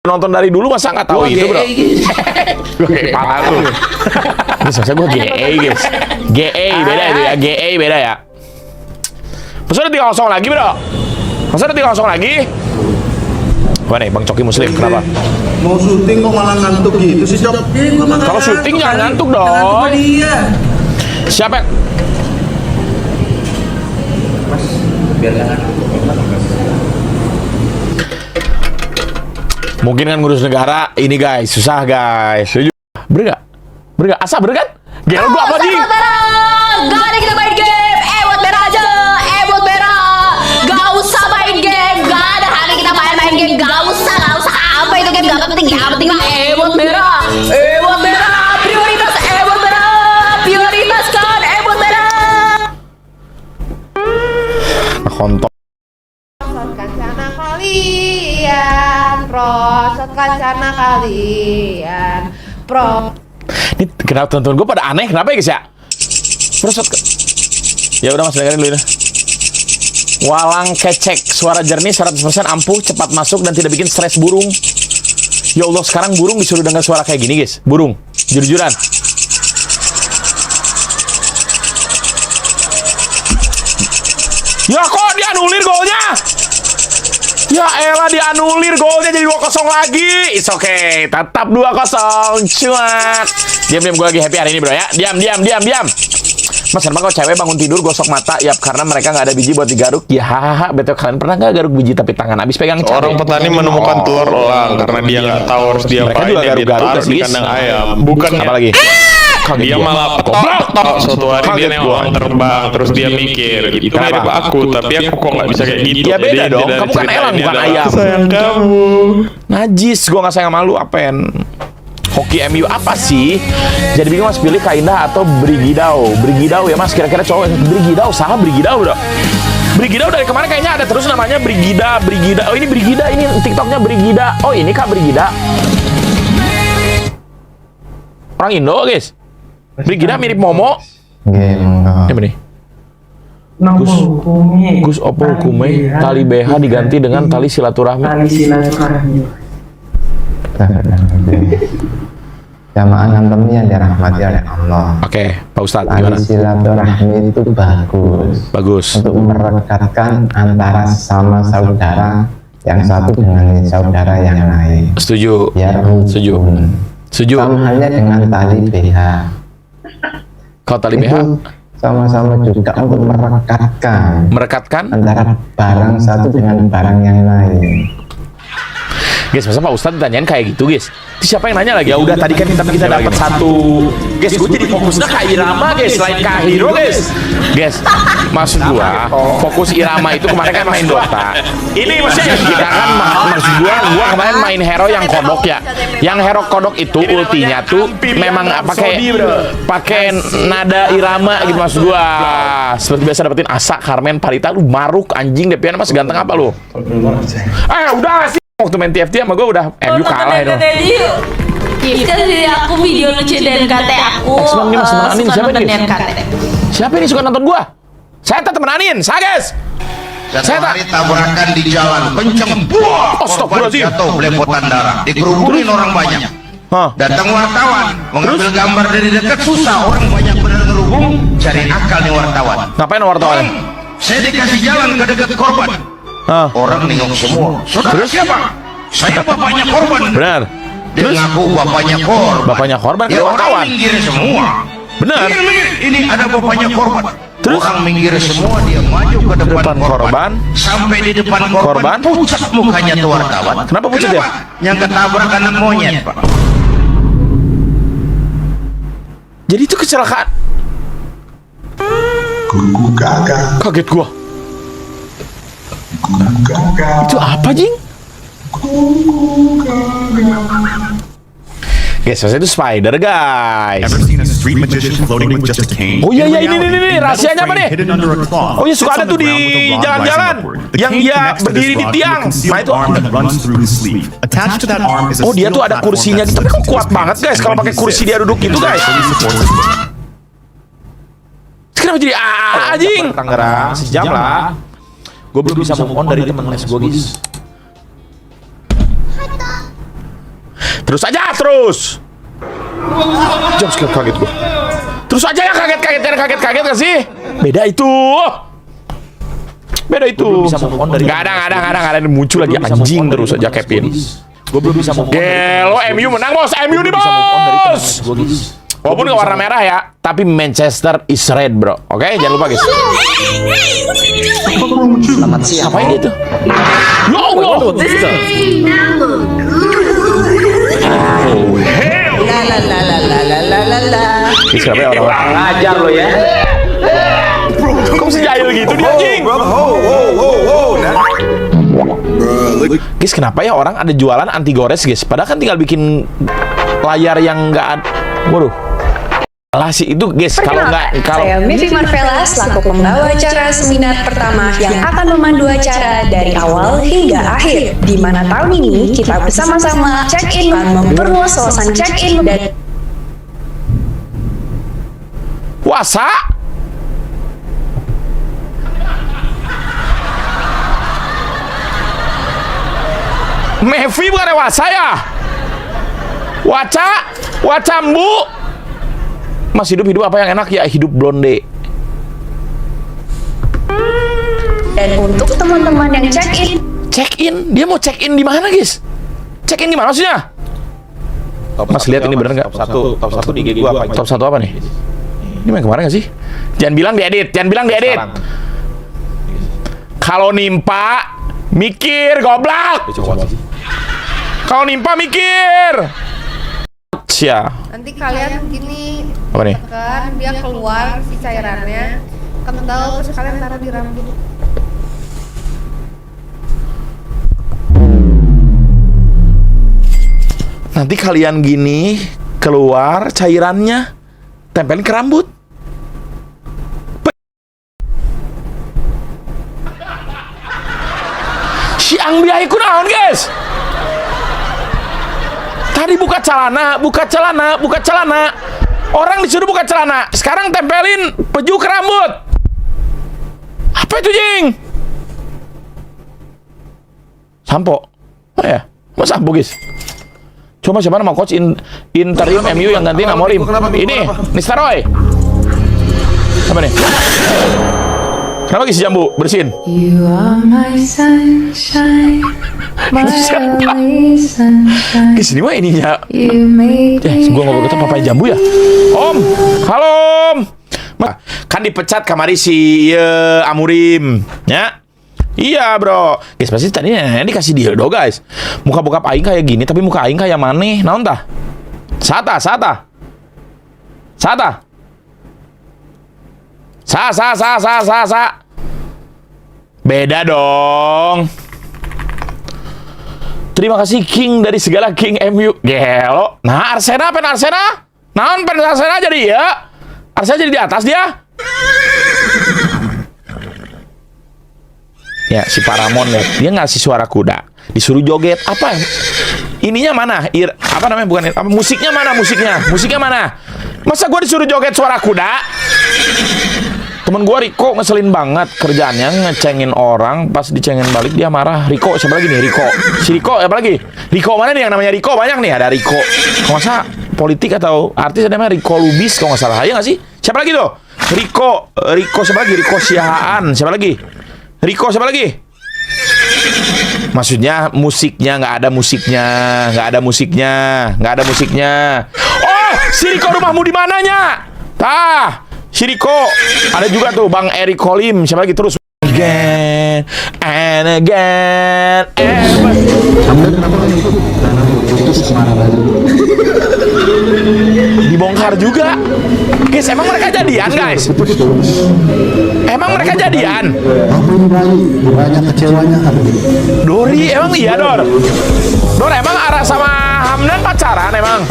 nonton dari dulu masa nggak tahu itu bro? Gue parah lu. Guys, masa gue GE guys. GE beda itu ya, GE beda ya. Masa udah 3-0 lagi bro? Masa udah 3-0 lagi? Wah nih Bang Coki Muslim, kenapa? Mau syuting kok malah ngantuk gitu sih Cok? Kalau syuting jangan ngantuk dong. Siapa? Mas, biar jangan. Mungkin kan ngurus negara ini guys, susah guys. Setuju? Bener gak? Bener gak? Asa bener kan? Gel gua apa nih? Gak ada kita main game, buat merah aja, buat merah. Gak usah main game, gak ada hari kita main game. Gak usah apa itu game, gak penting. Yang penting lah buat merah, buat merah. Prioritas buat merah, prioritaskan buat merah. Kontol. Proseskan sana kalian, proseskan sana kalian, Ini kenapa tonton gue pada aneh? Kenapa ya guys ya? Prosot ke... Ya udah mas dengerin dulu ini. Walang kecek, suara jernih 100% ampuh, cepat masuk dan tidak bikin stres burung. Ya Allah, sekarang burung disuruh dengar suara kayak gini guys. Burung, jujur-jujuran. Ya kok dianulir golnya? Ya elah dianulir golnya jadi 2-0 lagi. It's okay, tetap 2-0. Cuak. Diam gue lagi happy hari ini bro ya. Diam. Mas kenapa kalau cewek bangun tidur gosok mata? Ya karena mereka nggak ada biji buat digaruk. Ya hahaha. Betul, kalian pernah nggak garuk biji tapi tangan habis pegang cabai? Orang petani menemukan telur elang karena dia nggak tahu harus dia Mereka juga apain, dia garuk-garuk taruh di guys. kandang ayam. Bukan Apa lagi? dia malah petok. Suatu hari dia nengok terbang, terus dia mikir itu mirip aku, tapi aku kok nggak bisa kayak gitu. Ya beda Jadi dong. dari Kamu kan cerita elang ini bukan adalah, ayam. sayang kamu. Najis, gue nggak sayang sama lu, apen. Hoki MU apa sih? Jadi bingung mas pilih Kaindah atau Brigidau? Brigidau ya mas, kira-kira cowok Brigidau, sah Brigidau bro. Brigidau dari kemarin kayaknya ada terus namanya Brigida. Oh ini Brigida, ini TikToknya Brigida. Oh ini kak Brigida. Orang Indo guys. Brigida mirip Momo. Ini nih. Gus Opo hukumnya tali BH diganti dengan tali silaturahmi. Jamaah antemnya dirahmati oleh Allah. Oke, Pak Ustadz Tali gimana? silaturahmi itu bagus untuk merekatkan antara sama saudara yang satu dengan saudara yang lain. Setuju. Biar Setuju. rukun. Setuju. Sama halnya dengan tali BH. Kalau tali BH Itu sama-sama juga untuk merekatkan. antara barang satu dengan barang yang lain. Guys, masa Pak Ustadz ditanyain kayak gitu guys? Itu siapa yang nanya lagi? Ya udah tadi kan kita dapat satu. Guys, gue jadi fokusnya ke Irama guys, selain ke Hiro guys. Guys, maksud gua fokus Irama itu kemarin kan main Dota. Ini maksudnya kita kan maksud gua kemarin main hero yang kodok ya. Yang hero kodok itu ultinya tuh memang pakai nada Irama gitu maksud gua. Seperti biasa dapetin Asa, Carmen, Parita, lu maruk anjing Depian mas ganteng apa lu? Udah sih. Waktu main TFT sama gue udah MU kalah itu. Kan aku video lucu dan kata aku Temen Anin siapa nonton nih? Siapa ini suka nonton gua? Saya temen Anin, saya guys. Satu hari tabrakan di jalan kenceng, buah, korban Astagfirullahaladzim. jatuh belepotan darah, dikerumunin orang banyak. Datang wartawan, mengambil gambar dari dekat, susah, orang banyak benar ngerubung, cari akal nih wartawan. Ngapain wartawan? Saya dikasih jalan ke dekat korban. Orang nengok semua. Saudara siapa? Saya bapaknya korban. Benar. Dia ngaku bapaknya korban. Bapaknya korban Ya, kayak orang wartawan. minggir semua. Benar. Minggir. Ini ada bapaknya korban. Terus? Orang minggir semua, dia maju ke depan korban. Sampai di depan korban, pucat mukanya tuh wartawan. Kenapa pucat dia? Yang ketabrak anak monyet, Pak. Jadi itu kecelakaan. Kaget gua. Itu apa jing? Guys, maksudnya itu spider guys. Ever seen a street magician floating with just a cane? Oh iya In ini reality, rahasianya apa frame nih? hidden under a cloth Oh iya suka sits ada on tuh the di ground with a rod jalan-jalan rising upward. The yang cane dia connects to berdiri this di rod to a tiang. Nah concealed itu arm that runs through his sleeve. Attached to that arm is a oh dia steel tuh ada platform kursinya that gitu. Tapi kok sticks to kuat his banget pants. guys kalau When pakai he kursi sits, dia duduk gitu it guys. fully supports his weight. Kenapa jadi anjing? Tangerang sejam lah. Gue belum bisa move on dari temen les gue guys. Terus aja, terus. Jam sekian kaget gua. Terus aja ya kaget gak sih? Beda itu. Gak ada muncul lagi anjing terus aja Kevin. Gue belum bisa move on. Gelo, MU menang bos, MU nih bos. Walaupun gak warna merah ya, tapi Manchester is red bro. Oke, jangan lupa guys. Selamat siang. Apa itu? Ya Allah. Guys, kenapa ya orang-orang? Ajar lo ya. Kok bisa jahil gitu dia anjing? Guys, kenapa ya orang ada jualan anti gores guys? Padahal kan tinggal bikin layar yang nggak ada. Waduh. Lasi itu guys, kalau saya Mivi Marvella selaku pembawa acara seminar pertama yang akan memandu acara dari awal hingga akhir, di mana tahun ini kita bersama-sama check-in dan memperluas wawasan check-in dan puasa. Mevi bukan dewasa ya? Wacambu. Mas hidup apa yang enak ya? Hidup blonde. dan untuk teman-teman yang check-in, dia mau check-in di mana guys? Check-in di mana maksudnya? Mas lihat ini bener nggak? Top 1 di IG gua apa? Top 1 apa nih? Ini main kemarin nggak sih? Jangan bilang diedit. Kalau nimpa mikir goblok. Kalau nimpa mikir. Cia. Nanti kalian gini Apa nih? tekan, dia keluar si cairannya kental, terus kalian taruh di rambut. Nanti kalian gini keluar cairannya tempelin ke rambut. Si Angbiah ikut naon guys? Tadi buka celana. Orang disuruh buka celana. Sekarang tempelin peju ke rambut. Apa itu jing? Sampo. Oh ya, mas sampo guys. Coba siapa nama coach interim MU yang gantiin Amorim? Ini, Nistaroy. Apa nih? Kenapa guys jambu bersihin? You are my sunshine, my only sunshine. Guys, ini mah ininya. You made me Gua ngobrol ketemu papai jambu ya. Om, halo Om. Kan dipecat kamari si Amorim, ya? Iya bro. Guys, pasti tadi nenek dikasih dildo guys. Muka bokap aing kayak gini, tapi muka aing kayak maneh. Naon tah? Sata. Beda dong. Terima kasih King dari segala King MU. Gelo. Nah, Arsena pen Arsena. Naon pen Arsena jadi ya? Arsena jadi di atas dia. Ya, si Paramon ya. Dia ngasih suara kuda. Disuruh joget. Apa? Ininya mana? Apa namanya? Bukan apa, musiknya mana? Musiknya mana? Masa gue disuruh joget suara kuda? Temen gue Riko ngeselin banget kerjaannya, ngecengin orang, pas dicengin balik dia marah. Riko, siapa lagi nih? Riko. Si Riko, apa lagi? Riko mana nih yang namanya Riko? Banyak nih, ada Riko. Kalau nggak salah politik atau artis ada namanya Riko Lubis, kalau nggak salah. Ya nggak sih? Siapa lagi tuh? Riko siapa lagi? Riko Siahaan. Siapa lagi? Riko siapa lagi? Maksudnya musiknya nggak ada musiknya. Oh, si Riko rumahmu di mananya? Tah. Si Riko, ada juga tuh Bang Eric Kolim, siapa lagi terus again and again. Dibongkar juga. Guys, emang mereka jadian, guys? Emang mereka jadian? Banyak kecewanya. Dori, emang iya, Dor? Dor, emang Ara sama Hamdan pacaran emang?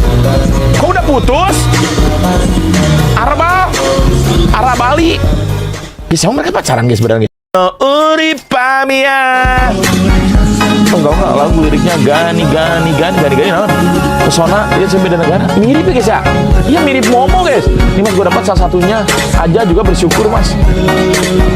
Kok udah putus? Ara Bali. Guys, emang mereka pacaran guys beneran guys. Uripamia. Enggak lagu liriknya gani naon. Pesona dia beda negara. Mirip ya guys ya. Iya mirip Momo guys. Ini mas gue dapat salah satunya aja juga bersyukur mas.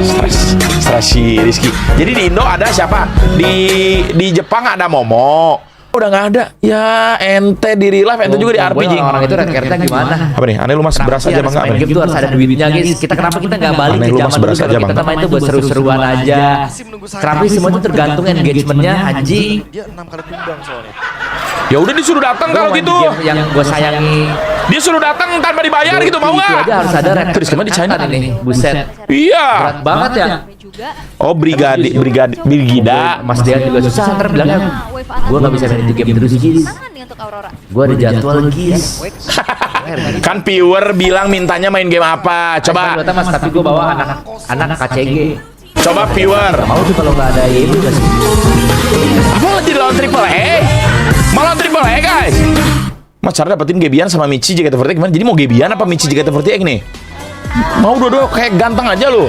Stres si Rizky. Jadi di Indo ada siapa? Di Jepang ada Momo. Udah nggak ada. Ya ente di real life, ente juga di RP jing. Orang itu red cardnya gimana? Apa nih? Aneh lu mas beras aja bang? Main game tuh harus ada duitnya guys. Kenapa kita nggak balik ke zaman dulu kalau kita main itu buat seru-seruan aja. Tapi semua itu tergantung engagementnya anjing. Dia 6 kali tunggang soalnya. Ya udah disuruh datang kalau gitu. Yang gue sayangi. Dia suruh datang tanpa dibayar gitu, mau nggak? Itu aja harus ada red Terus gimana di China ini? Buset. Iya. Berat banget ya. Oh brigida. Mas Dean juga susah. Ntar bilangnya gue nggak bisa main itu game terus guys. Gue ada jadwal guys. Kan viewer bilang mintanya main game apa? Coba. Mas, tapi gue bawa anak KCG. Coba viewer. Mau tuh kalau nggak ada itu nggak sih? Apa lagi lawan triple E? Malah triple E guys. Mas cara dapetin Gebian sama Michi JKT48 gimana? Jadi mau Gebian apa Michi JKT48 nih? Mau dua-dua kayak ganteng aja lu.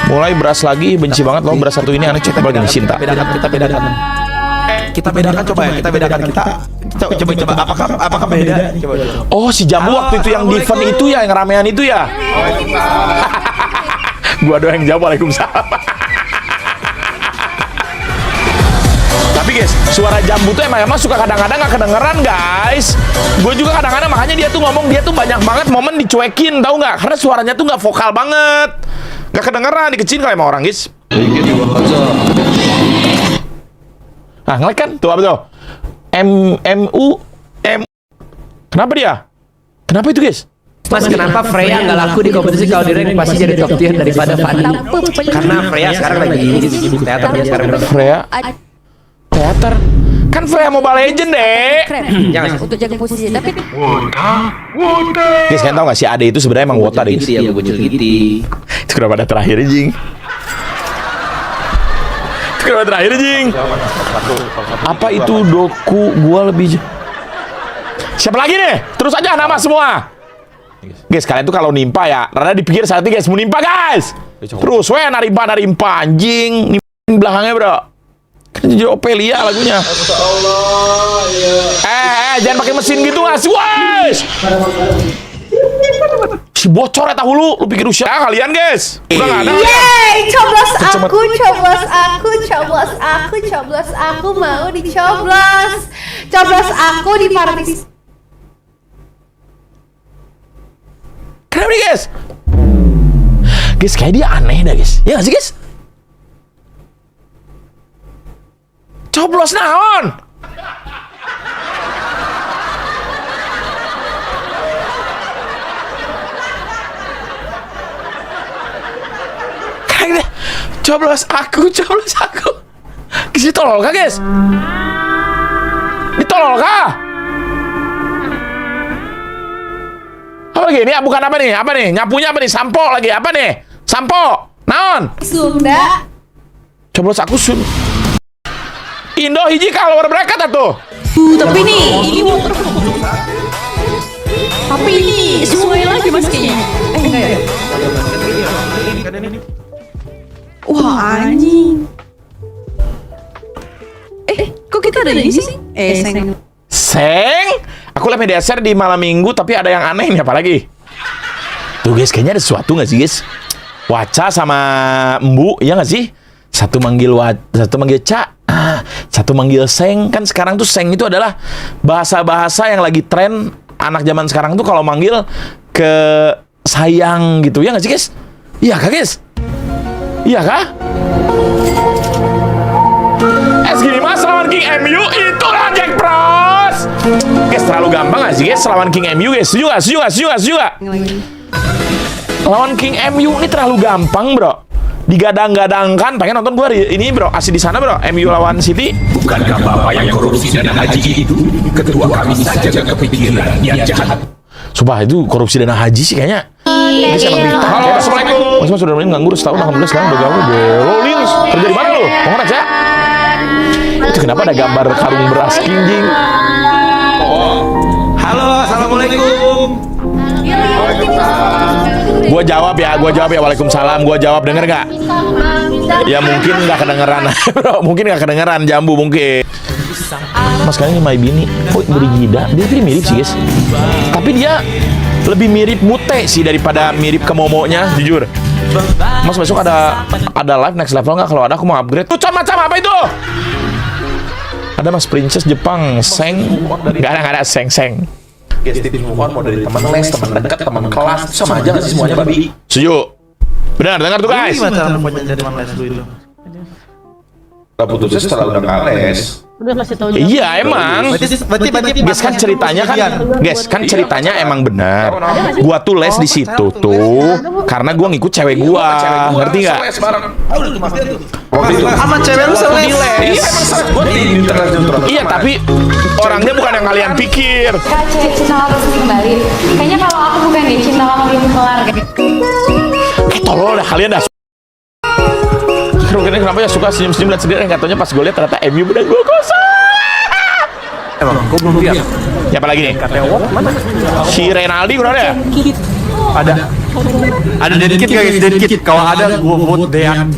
Mulai beras lagi, benci banget lo beras satu ini aneh cek lagi nih Cinta. Kita bedakan coba ya, kita bedakan coba apakah beda? Coba. Oh si Jambu waktu itu yang di event itu ya, yang ramean itu ya. Gua doang yang jawab waalaikumsalam. Tapi guys, suara Jambu tuh emang suka kadang-kadang gak kedengeran guys. Gue juga kadang-kadang makanya dia tuh ngomong dia tuh banyak banget momen dicuekin, tahu nggak? Karena suaranya tuh nggak vokal banget, nggak kedengeran, dikecilin kalau emang orang guys. Nah ngelek kan? Tuh apa tuh? MU. Kenapa dia? Kenapa itu guys? Mas, kenapa Freya nggak laku di kompetisi kalau di rank pasti jadi top tier daripada Fanny? Karena Freya sekarang lagi sibuk teater dia sekarang. Freya teater kan Freya Mobile Legend deh. Jangan Untuk jaga posisi tapi Guys, kalian tau gak si Ade itu sebenarnya emang wota deh guys. ya bocil gitu. Itu kenapa ada terakhir jing? Itu kenapa terakhir jing? Apa itu doku gua lebih? Siapa lagi nih? Terus aja nama semua. Guys, kalian tuh kalau nimpa ya, rada dipikir saat ini guys mau nimpa guys. Terus we narimpa anjing, nimpa belakangnya bro. Kan jadi Opelia lagunya. Jangan pakai mesin gitu nggak sih, guys? Si bocor ya tahu lu pikir usia kalian guys? Udah nggak ada. Yeay, coblos aku mau dicoblos. Coblos aku di partis. Kenapa nih guys? Guys kayak dia aneh dah guys. Ya nggak sih guys? Coblos naon? Kayak dia coblos aku. Kisi tolol kah guys? Ditolol kah? Apa lagi? Ini bukan apa nih? Apa nih? Nyapunya apa nih? Sampo lagi? Apa nih? Sampo? Naon? Sunda. Coblos aku sun. Indo hiji kalau berberangkat atuh. tapi ini tapi ini semuanya lagi mas kayaknya. Enggak ya. Wah anjing. Kok kita ada ini sih? Seng? Aku lihat media share di malam minggu tapi ada yang aneh nih apalagi. Tuh guys kayaknya ada sesuatu nggak sih guys? Waca sama Embu, iya nggak sih? Satu manggil Ca, satu manggil Seng. Kan sekarang tuh Seng itu adalah bahasa-bahasa yang lagi tren anak zaman sekarang tuh kalau manggil ke sayang gitu, ya nggak sih guys? Iya kah guys? Iya kah? Gini mas, lawan King MU itulah Jack Pros. Guys terlalu gampang gak sih guys lawan King MU guys? Setuju gak? Lawan King MU ini terlalu gampang bro. Digadang-gadangkan, pengen nonton gua ini bro, asli di sana bro, MU lawan City. Bukankah bapak yang korupsi dana haji itu? Ketua kami saja gak kepikiran dia jahat. Sumpah itu korupsi dana haji sih kayaknya. Halo, assalamualaikum. Mas sudah mulai nganggur setahun, alhamdulillah sekarang udah gabung. Lins, kerja di mana lu? Mau ngeras ya? Itu kenapa ada gambar karung beras kinjing? Halo, assalamualaikum. Gua jawab ya, waalaikumsalam. Gua jawab, denger nggak? Ya mungkin nggak kedengeran, bro. Mungkin nggak kedengeran, Jambu mungkin. Mas kalian ini My Bini, oh Brigida, dia tuh mirip sih guys. Tapi dia lebih mirip Mute sih daripada mirip ke Momonya, jujur. Mas besok ada live next level nggak? Kalau ada aku mau upgrade. Tuh macam apa itu? Ada Mas Princess Jepang, Seng. Nggak ada Seng. Guys, tips move on mau dari teman les, teman dekat, teman kelas, sama aja nggak sih semuanya, babi? Setuju. Benar, dengar tuh guys. Gimana cara punya dari teman les lu itu? Udah putusnya setelah udah nggak les. Udah kasih tahu. Iya emang. Berarti Guys kan ceritanya emang benar. Gua tuh les di situ tuh karena gua ngikut cewek gua, ngerti nggak? Sama cewek lu seles. Iya tapi orangnya bukan yang kalian pikir. Kak, cinta lama pasti kembali. Kayaknya kalau aku bukan nih, cinta lama belum kelar. Tolol dah kalian dah. Kira-kira kenapa ya suka senyum-senyum dan sendiri, nggak taunya pas gue lihat ternyata MU udah 2-0. Emang, gue belum lihat. Ya apa lagi nih? Si Renaldi udah ada ya? Ada Denkit guys, Denkit. Kalau ada, gue vote Dean.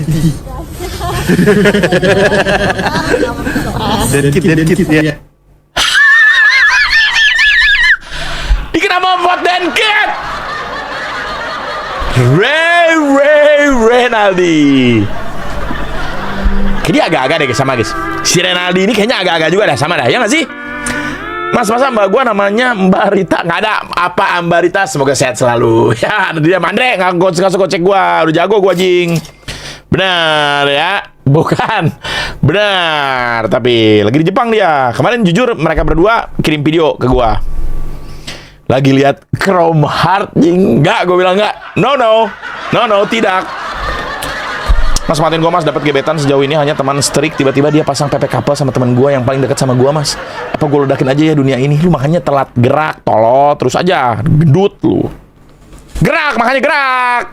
Denkit ya. Kenapa vote Denkit? Renaldi. Kayaknya agak-agak deh sama guys. Si Renaldi ini kayaknya agak-agak juga dah sama dah, ya nggak sih? Masa mbak gua namanya Mbak Rita, nggak ada apa Mbak Rita, semoga sehat selalu. Ya, dia Mandre nggak gocek gua, udah jago gua jing. Benar ya, bukan? Benar, tapi lagi di Jepang dia. Kemarin jujur mereka berdua kirim video ke gua. Lagi lihat Chrome Heart jing, nggak? Gua bilang nggak. No, tidak. Mas matiin gue mas, dapat gebetan sejauh ini hanya teman strik, tiba-tiba dia pasang PP couple sama teman gue yang paling dekat sama gue mas. Apa gue ledakin aja ya dunia ini? Lu makanya telat gerak, tolol terus aja, gendut lu. Gerak, makanya gerak.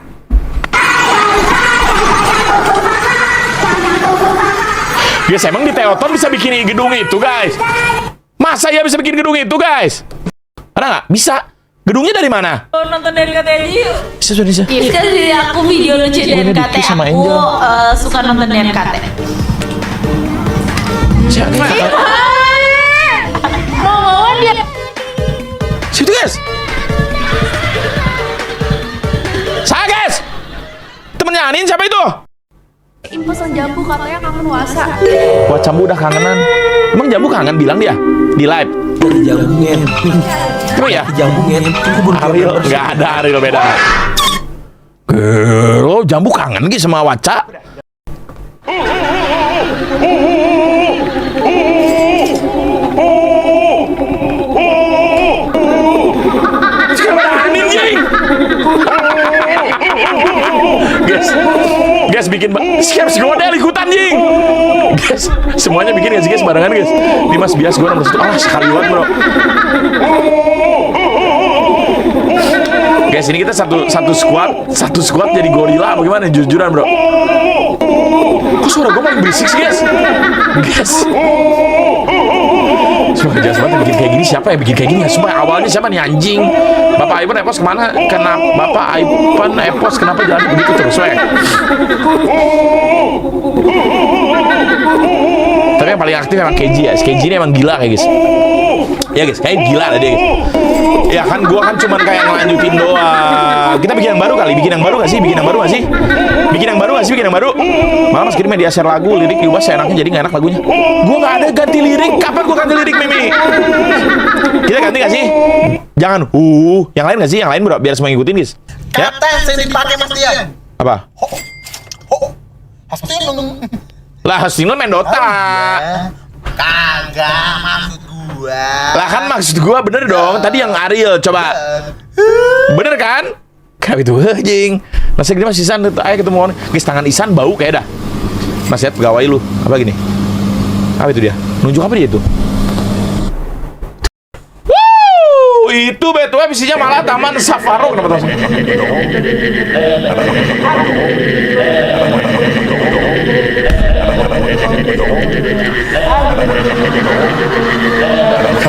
Guys, emang di Teoton bisa bikin gedung itu guys? Masa ya bisa bikin gedung itu guys? Ada nggak? Bisa. Gedungnya dari mana? Nonton dari KTI yuk. Bisa. Iya, dari aku video lucu dari KT. Aku suka nonton dari KT. Mau dia. Situ guys. Saya guys. Temennya Anin siapa itu? Pesan Jambu katanya kangen puasa. Wah, Jambu udah kangenan. Emang Jambu kangen bilang dia di live. Jambungin. Oh ya? Jambungin. Ariel, nggak ada Ariel beda. Lo Jambu kangen gitu sama Waca? Guys bikin skip Grodel ikutan jing. Guys, semuanya bikin guys barengan guys. Ini Mas bias gue nomor 1. Sekali banget bro. Guys, ini kita satu squad jadi gorila bagaimana jujuran bro. Kok suara gue paling berisik sih guys? Sumpah jelas banget yang bikin kayak gini. Siapa yang bikin kayak gini ya? Sumpah awalnya siapa nih anjing? Bapak Ipan Epos kemana? Bapak Ipan Epos kenapa jalan begitu terus weh? Tapi yang paling aktif emang Keji ya. Keji ini emang gila kayak guys. Ya guys, kayak gila lah dia guys. Ya kan gua kan cuman kayak ngelanjutin doang. Kita bikin yang baru kali, bikin yang baru gak sih? Bikin yang baru Malah Mas kirim media share lagu, lirik diubah seenaknya jadi gak enak lagunya. Gua gak ada ganti lirik. Kapan gua ganti lirik Mimi? Kita ganti gak sih? Jangan yang lain gak sih? Yang lain bro, biar semua ngikutin guys. Ya. Kata yang sering dipakai Mas Dian. Apa? Hastinung. Lah Hastinung main Dota. Kagak maksud gua. Lah kan maksud gua bener dong. Tadi yang Ariel coba. Bener kan? Kayak itu anjing. Masih gini Mas Isan, ayo ketemu orang. Guys, tangan Isan bau kayak dah. Mas lihat pegawai lu. Apa gini? Apa itu dia? Nunjuk apa dia itu? Itu betul visinya malah Taman Safaro. Kenapa tahu?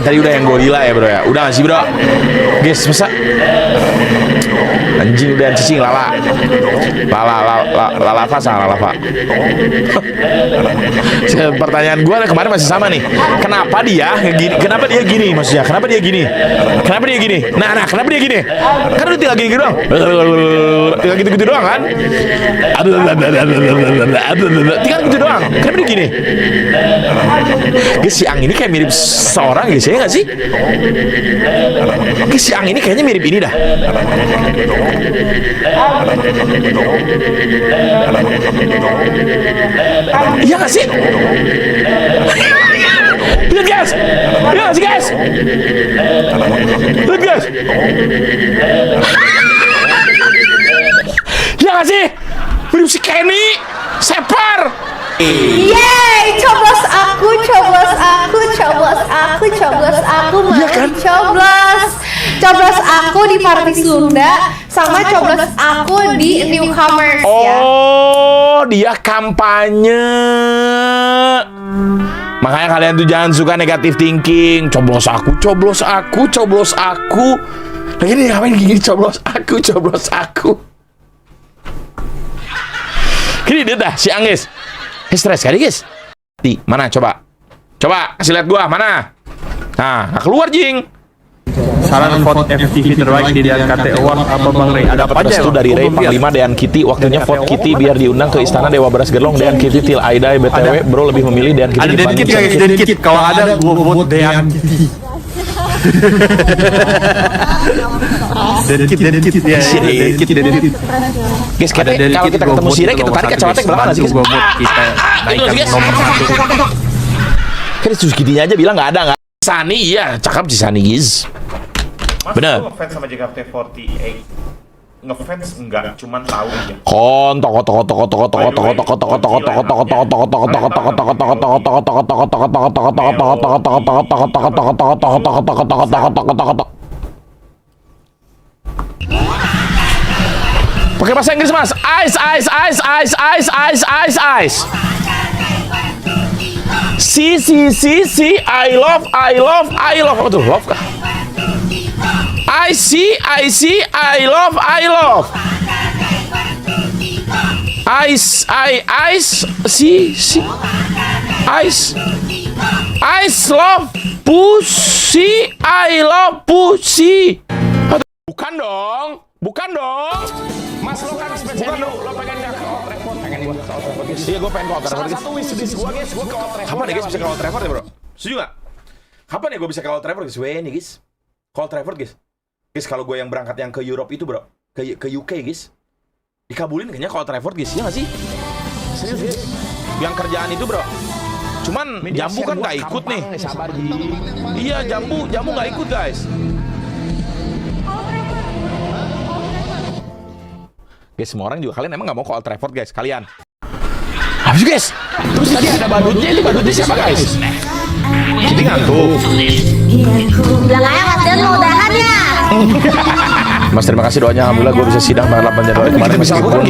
tadi udah yang gorila ya bro ya. Udah nggak sih bro? Guys, masa anjing udah cicing lala Pak. Pertanyaan gue kemarin masih sama nih. Kenapa dia gini maksudnya? Kenapa dia gini? Nah, kenapa dia gini? Kan udah tinggal gini doang. Tinggal gitu doang kan? Tinggal gitu doang. Kenapa dia gini? Guys, si Ang ini kayak mirip seorang guys, ya nggak sih? Guys, si Ang ini kayaknya mirip ini dah. Iya nggak sih? Lihat guys, lihat sih guys, lihat guys. Iya nggak sih? Mirip si Kenny, Separ. Yeay, coblos aku Iya kan? Coblos aku di party Sunda sama coblos aku di newcomers ya. Oh, dia kampanye. Makanya kalian tuh jangan suka negatif thinking. Coblos aku. Nah ini ngapain gini coblos aku. Gini dia dah si Anggis. Stres kali guys. Mana coba kasih lihat gua mana. Nah keluar jing. Saran vote FTV terbaik di DNKT Award apa Bang Ray? Ada apa aja? Restu dari Ray Panglima Dean Kitty. Waktunya vote Kitty biar diundang ke Istana Dewa Beras Gerlong. Dean Kitty til Aida BTW bro lebih memilih Dean Kitty. Ada Dean Kitty guys, Dean Kitty. Kalau ada gua vote Dean Kitty. Dean Kitty ya. Dean Kitty. Guys, kalau kita ketemu Sire kita tarik kacamata ke belakang sih guys. Kita naikkan nomor 1. Kan Sus Kitty aja bilang nggak ada. Sani iya, cakep sih Sani guys. Bener. Ngefans sama JKT48. Ngefans enggak, cuman tahu aja. Pakai bahasa Inggris mas. Ice. Si, I love. Apa tuh? Love kah? I see, I love. Ice love pussy, I love pussy. Bukan dong. Mas lo kan spesial lo pengen ke Old Trafford, pengen gua ke Old Trafford guys. Iya gua pengen ke Old Trafford guys. Satu wishlist gua guys, gua ke Old Trafford. Kapan ya guys bisa ke Old Trafford ya bro? Setuju nggak? Kapan ya gua bisa ke Old Trafford guys? Nih guys, ke Old Trafford guys. Guys kalau gua yang berangkat yang ke Europe itu bro, ke UK guys, dikabulin kayaknya ke Old Trafford guys, ya nggak sih? Serius guys, yang kerjaan itu bro. Cuman Jambu kan nggak ikut nih. Iya Jambu nggak ikut guys. Guys, semua orang juga kalian emang nggak mau ke Old Trafford guys, kalian. Habis guys. Terus tadi ada badutnya, itu badutnya siapa guys? Jadi ngantuk. Bilang aja Mas Dan mau udahan ya. Mas terima kasih doanya, alhamdulillah gue bisa sidang tanggal 8 Januari kemarin meskipun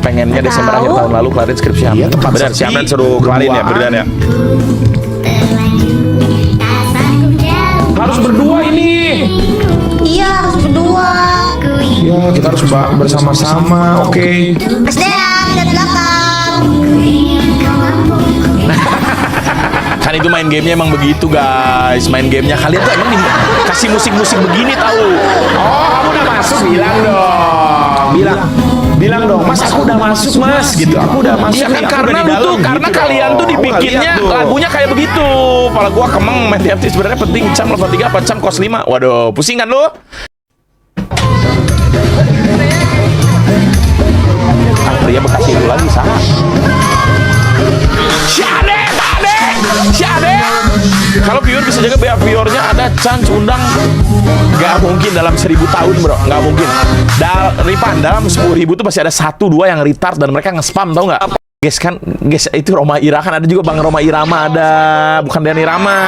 pengennya Desember akhir tahun lalu kelarin skripsi Hamdan. Benar, si Hamdan suruh kelarin ya, beneran ya. Harus berdua ini. Iya harus berdua. Ya kita harus bersama-sama, oke. Mas Dan, lihat belakang. Kan itu main gamenya emang begitu guys. Main gamenya kalian tuh emang kasih musik-musik begini tahu. Oh kamu udah masuk, bilang dong mas aku udah masuk mas gitu. Aku udah masuk. Iya kan karena itu karena gitu kalian tuh dibikinnya lagunya kayak begitu. Pala gua kemeng main TFT sebenarnya penting. Cam level 3 apa cam kos 5. Waduh pusing kan lu? Pria Bekasi itu lagi sama. Syade. Kalau viewer bisa jaga behaviornya ada chance undang. Gak mungkin dalam 1000 tahun bro, gak mungkin. Ripan dalam 10.000 tuh pasti ada 1-2 yang retard dan mereka nge-spam tau nggak? Guys itu Roma Ira kan ada juga Bang Roma Irama ada, bukan Dani Rama.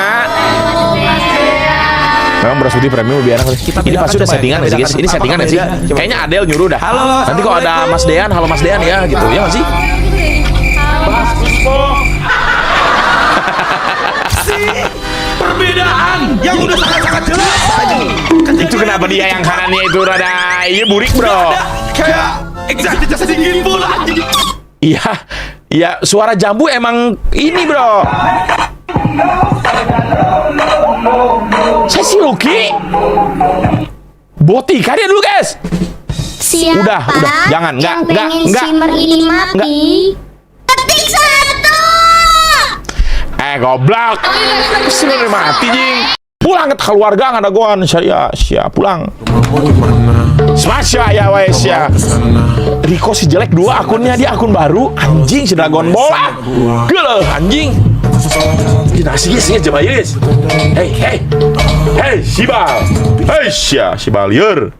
Memang Beras Putih Premium lebih enak. Ini pasti udah settingan sih guys. Ini settingan sih. Kayaknya Adel nyuruh dah. Nanti kalau ada Mas Dean, halo Mas Dean ya gitu ya nggak sih? Perbedaan yang udah sangat-sangat jelas anjing. Itu kenapa dia yang kanannya itu rada burik bro? Kayak excited sedikit pula anjing. Iya, suara jambu emang ini bro. Saya si Lucky. Boti kalian dulu guys. Siapa Udah, jangan, yang enggak. shimmer ini mati? Ketik 1. Goblok. Shimmer mati jing. Pulang ke keluarga nggak ada goan saya siap pulang. Smash ya wes ya. Riko si jelek 2 akunnya, dia akun baru anjing si Dragon Ball. Gila anjing. Nasi guys, coba guys. Hey, Sibal. Hey, Sibal liar.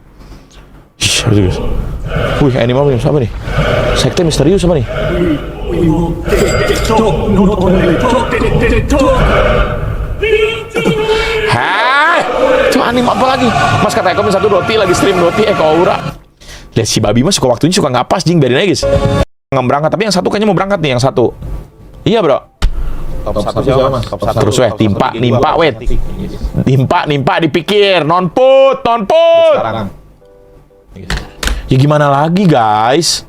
Guys. Wih, animal nih siapa nih? Sekte misterius apa nih? Hah? Itu anime apa lagi? Mas kata Eko satu Doti lagi stream Doti Aura. Lihat si babi mas suka waktunya suka nggak pas jing, biarin aja guys. Nggak berangkat, tapi yang satu kayaknya mau berangkat nih yang satu. Iya bro. Top 1 siapa mas? Top 1. Terus weh, nimpa weh. Nimpa dipikir, non put. Sekarang. Ya gimana lagi guys?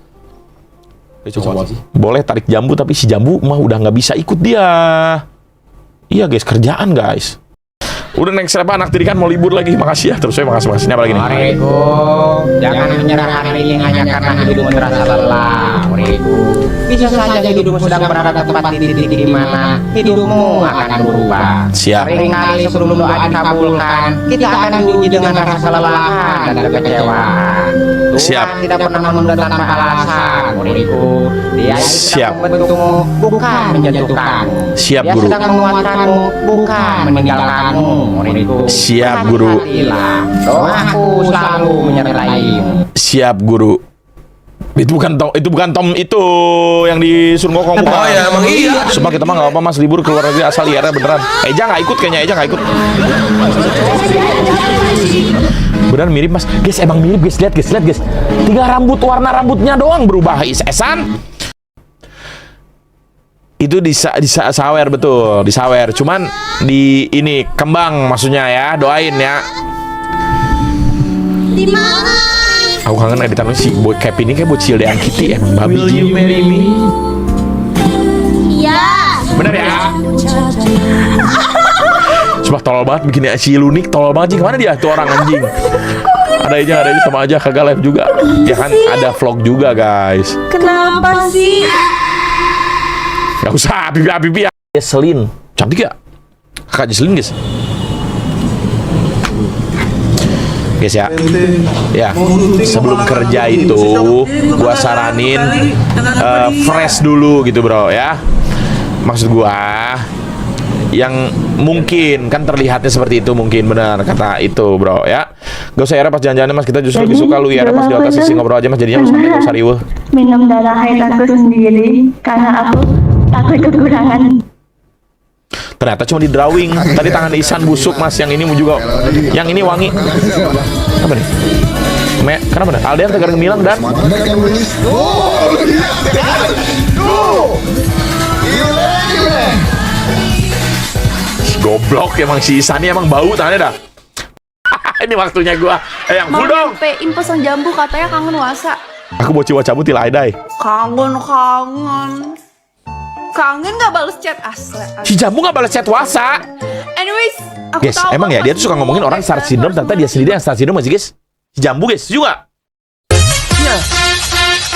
Boleh tarik jambu tapi si jambu mah udah nggak bisa ikut dia. Iya guys, kerjaan guys. Udah next apa anak tiri kan mau libur lagi. Makasih ya. Terus saya makasih. Ini apa lagi nih? Orego, jangan menyerah hari ini hanya karena hidupmu terasa lelah. Orego, bisa saja hidupmu sedang berada tepat di titik di mana hidupmu akan berubah. Siap. Seringkali sebelum doa dikabulkan, kita akan diuji dengan rasa kelelahan dan kekecewaan. Siap. Tuhan tidak pernah menunda tanpa alasan. Orego, Dia Siap. sedang membentukmu, bukan menjatuhkanmu. Siap, Dia Guru. sedang menguatkanmu, bukan meninggalkanmu. Muridku, Siap, Guru. berhati-hatilah. Doaku selalu menyertaimu. Siap guru. Itu bukan Tom itu yang disuruh ngokong bukan. Oh ya emang iya. Sumpah kita mah nggak apa mas libur keluar negeri asal liar beneran. Eja nggak ikut kayaknya, Eja nggak ikut. Beneran mirip mas, guys emang mirip guys, lihat guys. Tinggal warna rambutnya doang berubah. Esan. Itu di sawer betul, di sawer. Cuman di ini kembang maksudnya ya, doain ya. Di mana? Aku kangen editan si boy Cap ini kayak bocil deh Kitty emang babi. Will you marry me? Iya. Bener ya? Sumpah tolol banget bikinnya si Lunik, tolol banget. Kemana dia tuh orang anjing? Ada aja sama aja kagak live juga. Ya kan ada vlog juga guys. Kenapa sih? Gak usah Bibi ya. Jesselyn cantik ya? Kakak Jesselyn guys. Guys ya, sebelum kerja itu gua saranin fresh dulu gitu bro ya. Maksud gua yang mungkin kan terlihatnya seperti itu mungkin benar kata itu bro ya. Gak usah era pas jalan-jalan mas, kita justru lebih suka lu ya pas di atas sisi ngobrol aja mas, jadinya lu santai gak usah riweuh. Minum darah haid aku sendiri karena aku takut kekurangan. Ternyata cuma di drawing. Tadi tangan Isan busuk mas, yang ini juga, yang ini wangi. Apa nih? Kenapa nih? Aldean tegar gemilang dan goblok emang si Isan ini emang bau tangannya dah. Ini waktunya gua. Yang full dong. Pein pesan jambu katanya kangen wasa. Aku mau ciwa cabut tilaidai. Kangen gak bales chat asli. Si jambu gak balas chat wasa. Anyways, aku Guys, tahu emang ya dia tuh suka ngomongin orang star syndrome, ternyata dia sendiri yang star syndrome sih guys. Si jambu guys juga. Iya.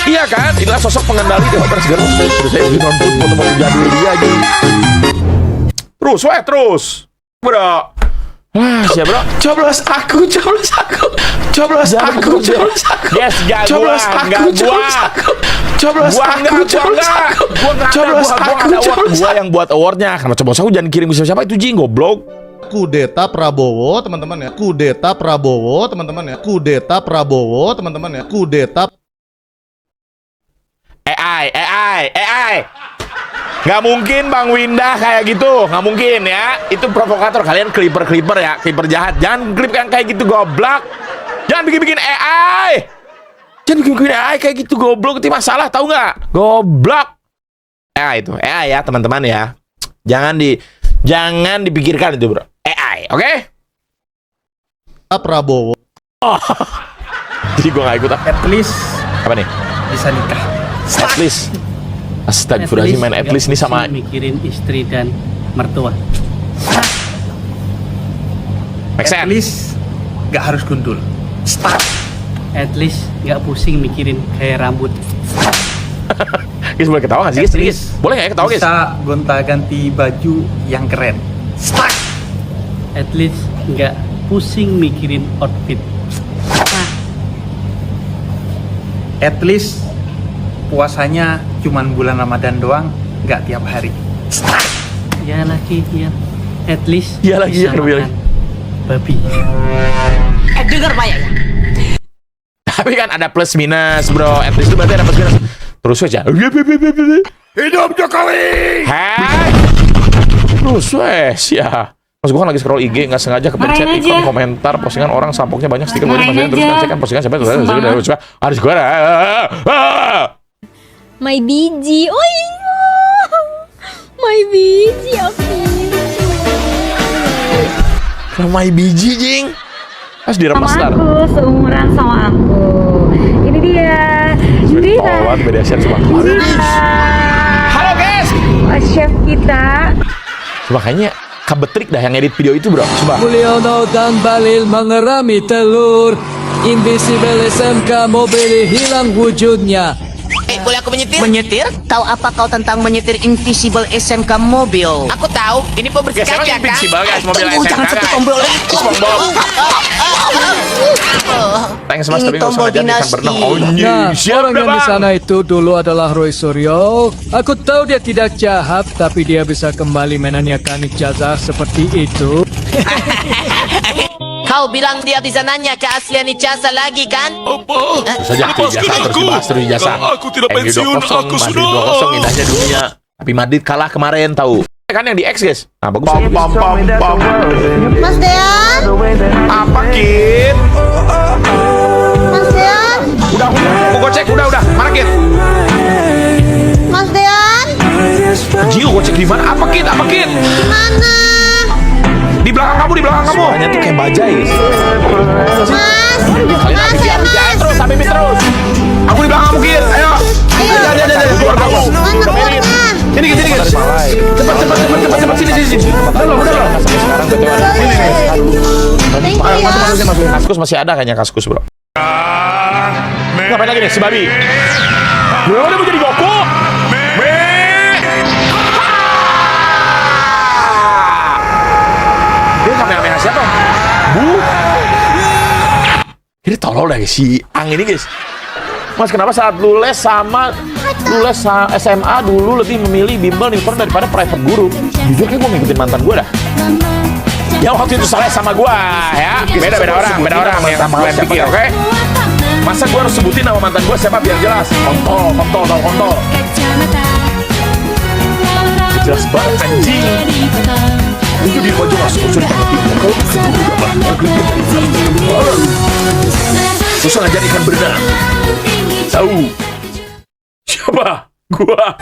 Iya kan? Inilah sosok pengendali di Homer segera. Terus saya nonton foto-foto jadul dia aja. Terus. Bro. Wah, siapa bro? Coblos aku. Yes, gua yang buat awardnya. Karena coblos aku jangan kirim ke siapa itu jing goblok. Kudeta Prabowo teman-teman ya. Kudeta AI. Nggak mungkin Bang Windah kayak gitu, nggak mungkin ya. Itu provokator, kalian clipper ya, clipper jahat. Jangan klip yang kayak gitu goblok. Jangan bikin AI. Jangan bikin AI kayak gitu goblok, itu masalah tahu nggak? Goblok. AI itu, AI ya teman-teman ya. Jangan dipikirkan itu bro. AI. oke? Prabowo. Jadi gue gak ikut at least. Apa nih? Bisa nikah. At least. Astagfirullahaladzim, main at least nih sama mikirin istri dan mertua. At least gak harus gundul. Start. At least gak pusing mikirin kayak rambut. Guys, boleh ketawa gak sih guys? Boleh gak ya ketawa guys? Bisa gonta-ganti baju yang keren. Start. At least gak pusing mikirin outfit. At least puasanya cuman bulan Ramadan doang, gak tiap hari. Start. Ya lagi ya. At least ya lagi ya makan babi. Dengar Pak ya. Tapi kan ada plus minus bro. At least itu berarti ada plus minus. Terus aja. Hidup Jokowi. Hai. Terus wes ya. Mas gue kan lagi scroll IG nggak sengaja kepencet ikon komentar postingan orang sampoknya banyak stiker gue dimasukin terus ngecek kan postingan siapa tuh harus gue My biji. Oh iya. My biji My biji jing. Pas diremas tar. Aku seumuran sama aku. Ini dia. Tolong beda share cuma. Halo guys. Chef kita. Makanya Kabetrik dah yang edit video itu bro. Coba. Mulyono dan Balil mengerami telur. Invisible SMK mobil hilang wujudnya. Boleh aku menyetir? Menyetir? Tahu apa kau tentang menyetir Invisible SMK mobil? Aku tahu, ini pembersih kaca kan? Invisible guys, mobil SMK jangan sentuh tombol. Thanks mas, tapi nggak usah ngajarin ikan berenang. Oh Nah, orang yang di sana itu dulu adalah Roy Suryo. Aku tahu dia tidak jahat, tapi dia bisa kembali menanyakan ijazah seperti itu. Kau bilang dia bisa nanya keaslian ijazah lagi kan? Apa? Saja ijazah terus dibahas terus ijazah. Aku tidak pensiun, aku sudah. Madrid 2-0 indahnya dunia. Tapi Madrid kalah kemarin tahu. Kan yang di X guys. Nah bagus. Mas Dean. Apa Kit? Mas Dean. Udah, gua cek udah. Mana Kit? Mas Dean. Gio, gua cek di mana? Apa Kit? Di mana? Di belakang kamu. Suaranya tuh kayak bajai. Mas. Kalian terus, sampai terus. Aku di belakang kamu Kit. Ayo. Keluar kamu. Ini. Cepat sini. Udah loh. Ini. Masuk. Kaskus masih ada kayaknya kaskus bro. Ngapain lagi nih si babi? Udah mau jadi Goku? Dia kamera siapa? Ini tolol deh si Ang ini guys. Mas kenapa saat lu les SMA dulu lebih memilih bimbel Newton daripada private guru? Jujur kayak gue ngikutin mantan gue dah. Ya waktu itu salah sama gue ya. Beda orang yang kalian pikir, oke? Masa gue harus sebutin nama mantan gue siapa biar jelas? Kontol. Jelas banget anjing. Itu di pojok masuk unsur susah ngajar ikan berenang. Tahu siapa? Gua.